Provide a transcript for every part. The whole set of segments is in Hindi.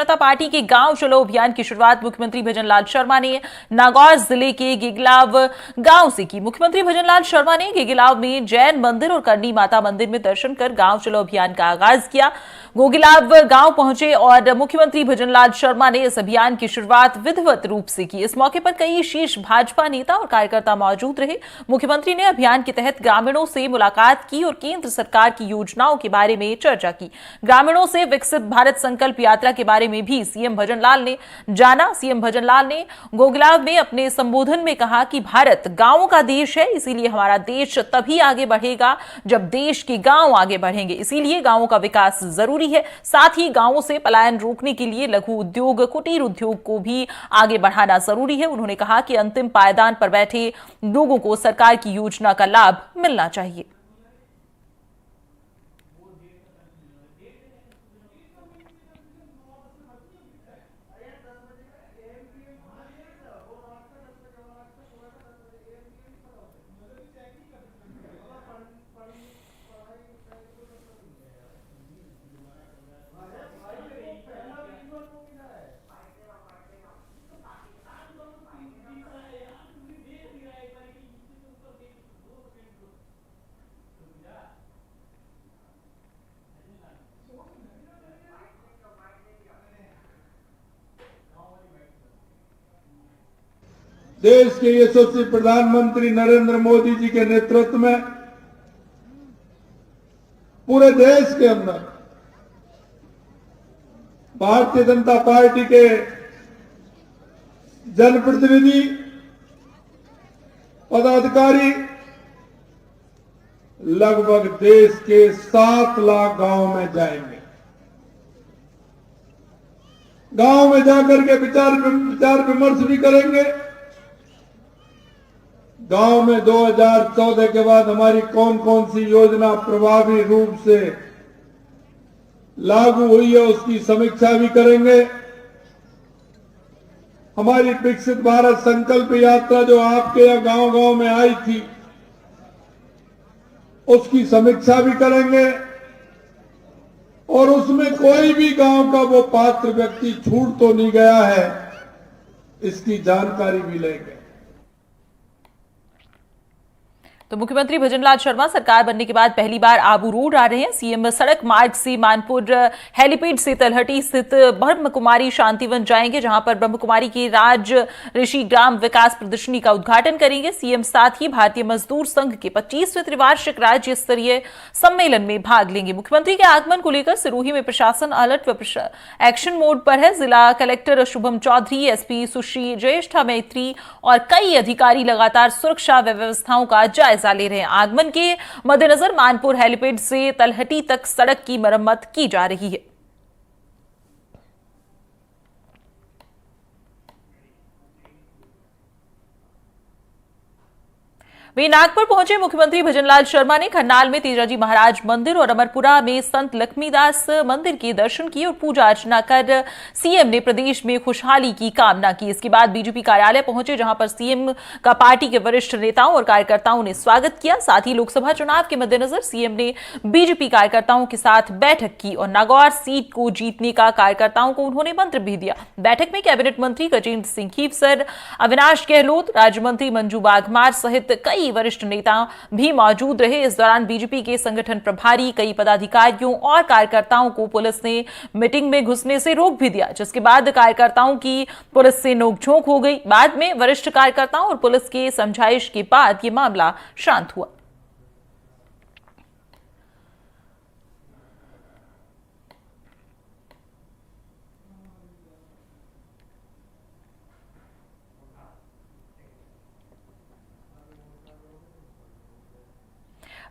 जनता पार्टी के गांव चलो अभियान की शुरुआत मुख्यमंत्री भजनलाल शर्मा ने नागौर जिले के गिगलाव गांव से की। मुख्यमंत्री भजनलाल शर्मा ने गिगलाव में जैन मंदिर और करनी माता मंदिर में दर्शन कर गांव चलो अभियान का आगाज किया। गोगिलाव गांव पहुंचे और मुख्यमंत्री भजनलाल शर्मा ने इस अभियान की शुरुआत विधिवत रूप से की। इस मौके पर कई शीर्ष भाजपा नेता और कार्यकर्ता मौजूद रहे। मुख्यमंत्री ने अभियान के तहत ग्रामीणों से मुलाकात की और केंद्र सरकार की योजनाओं के बारे में चर्चा की। ग्रामीणों से विकसित भारत संकल्प यात्रा के बारे में भी सीएम भजनलाल ने जाना। सीएम भजनलाल ने गोगिलाव में अपने संबोधन में कहा कि भारत गांवों का देश है, इसीलिए हमारा देश तभी आगे बढ़ेगा जब देश के गांव आगे बढ़ेंगे, इसीलिए गांवों का विकास जरूरी है। साथ ही गांवों से पलायन रोकने के लिए लघु उद्योग, कुटीर उद्योग को भी आगे बढ़ाना जरूरी है। उन्होंने कहा कि अंतिम पायदान पर बैठे लोगों को सरकार की योजना का लाभ मिलना चाहिए। देश के यशस्वी प्रधानमंत्री नरेंद्र मोदी जी के नेतृत्व में पूरे देश के अंदर भारतीय जनता पार्टी के जनप्रतिनिधि, पदाधिकारी लगभग देश के 7 लाख गांव में जाएंगे। गांव में जाकर के विचार विमर्श भी करेंगे। गांव में 2014 के बाद हमारी कौन कौन सी योजना प्रभावी रूप से लागू हुई है उसकी समीक्षा भी करेंगे। हमारी विकसित भारत संकल्प यात्रा जो आपके यहां गांव गांव में आई थी उसकी समीक्षा भी करेंगे और उसमें कोई भी गांव का वो पात्र व्यक्ति छूट तो नहीं गया है, इसकी जानकारी भी लेंगे। तो मुख्यमंत्री भजनलाल शर्मा सरकार बनने के बाद पहली बार आबू रोड आ रहे हैं। सीएम सड़क मार्ग से मानपुर हेलीपैड से तलहटी स्थित ब्रह्म कुमारी शांतिवन जाएंगे, जहां पर ब्रह्म कुमारी के राज ऋषि ग्राम विकास प्रदर्शनी का उद्घाटन करेंगे। सीएम साथ ही भारतीय मजदूर संघ के 25वें त्रिवार्षिक राज्य स्तरीय सम्मेलन में भाग लेंगे। मुख्यमंत्री के आगमन को लेकर सिरोही में प्रशासन अलर्ट व एक्शन मोड पर है। जिला कलेक्टर शुभम चौधरी, एसपी सुश्री ज्येष्ठा मैत्री और कई अधिकारी लगातार सुरक्षा व्यवस्थाओं का जायजा ले रहे हैं। आगमन के मद्देनजर मानपुर हेलीपैड से तलहटी तक सड़क की मरम्मत की जा रही है। वहीं नागपुर पहुंचे मुख्यमंत्री भजनलाल शर्मा ने खन्नाल में तेजाजी महाराज मंदिर और अमरपुरा में संत लक्ष्मीदास मंदिर के दर्शन किए और पूजा अर्चना कर सीएम ने प्रदेश में खुशहाली की कामना की। इसके बाद बीजेपी कार्यालय पहुंचे, जहां पर सीएम का पार्टी के वरिष्ठ नेताओं और कार्यकर्ताओं ने स्वागत किया। साथ ही लोकसभा चुनाव के मद्देनजर सीएम ने बीजेपी कार्यकर्ताओं के साथ बैठक की और नागौर सीट को जीतने का कार्यकर्ताओं को उन्होंने मंत्र भी दिया। बैठक में कैबिनेट मंत्री गजेंद्र सिंह खीवसर, अविनाश गहलोत, राज्य मंत्री मंजू बाघमार सहित कई वरिष्ठ नेता भी मौजूद रहे। इस दौरान बीजेपी के संगठन प्रभारी, कई पदाधिकारियों और कार्यकर्ताओं को पुलिस ने मीटिंग में घुसने से रोक भी दिया, जिसके बाद कार्यकर्ताओं की पुलिस से नोकझोंक हो गई। बाद में वरिष्ठ कार्यकर्ताओं और पुलिस के समझाइश के बाद यह मामला शांत हुआ।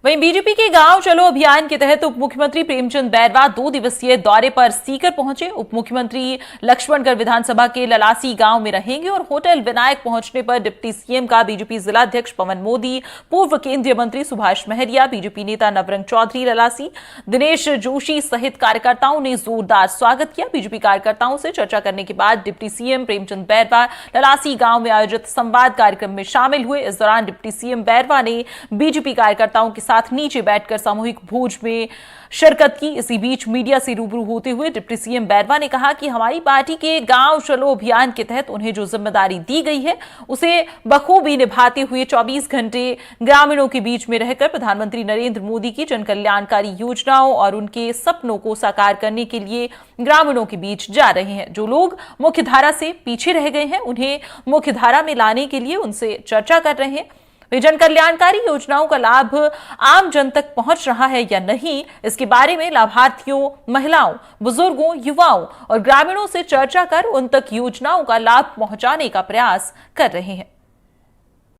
वहीं बीजेपी के गांव चलो अभियान के तहत उप मुख्यमंत्री प्रेमचंद बैरवा 2 दिवसीय दौरे पर सीकर पहुंचे। उप मुख्यमंत्री लक्ष्मणगढ़ विधानसभा के ललासी गांव में रहेंगे और होटल विनायक पहुंचने पर डिप्टी सीएम का बीजेपी जिलाध्यक्ष पवन मोदी, पूर्व केंद्रीय मंत्री सुभाष महरिया, बीजेपी नेता नवरंग चौधरी ललासी, दिनेश जोशी सहित कार्यकर्ताओं ने जोरदार स्वागत किया। बीजेपी कार्यकर्ताओं से चर्चा करने के बाद डिप्टी सीएम प्रेमचंद बैरवा ललासी गांव में आयोजित संवाद कार्यक्रम में शामिल हुए। इस दौरान डिप्टी सीएम बैरवा ने बीजेपी कार्यकर्ताओं के साथ नीचे बैठकर सामूहिक भोज में शिरकत की। इसी बीच मीडिया से रूबरू होते हुए डिप्टी सीएम बैरवा ने कहा कि हमारी पार्टी के गांव चलो अभियान के तहत उन्हें जो जिम्मेदारी दी गई है उसे बखूबी निभाते हुए 24 घंटे ग्रामीणों के बीच में रहकर प्रधानमंत्री नरेंद्र मोदी की जन कल्याणकारी योजनाओं और उनके सपनों को साकार करने के लिए ग्रामीणों के बीच जा रहे हैं। जो लोग मुख्यधारा से पीछे रह गए हैं उन्हें मुख्यधारा में लाने के लिए उनसे चर्चा कर रहे हैं। वे जन कल्याणकारी योजनाओं का लाभ आम जन तक पहुंच रहा है या नहीं, इसके बारे में लाभार्थियों, महिलाओं, बुजुर्गों, युवाओं और ग्रामीणों से चर्चा कर उन तक योजनाओं का लाभ पहुंचाने का प्रयास कर रहे हैं।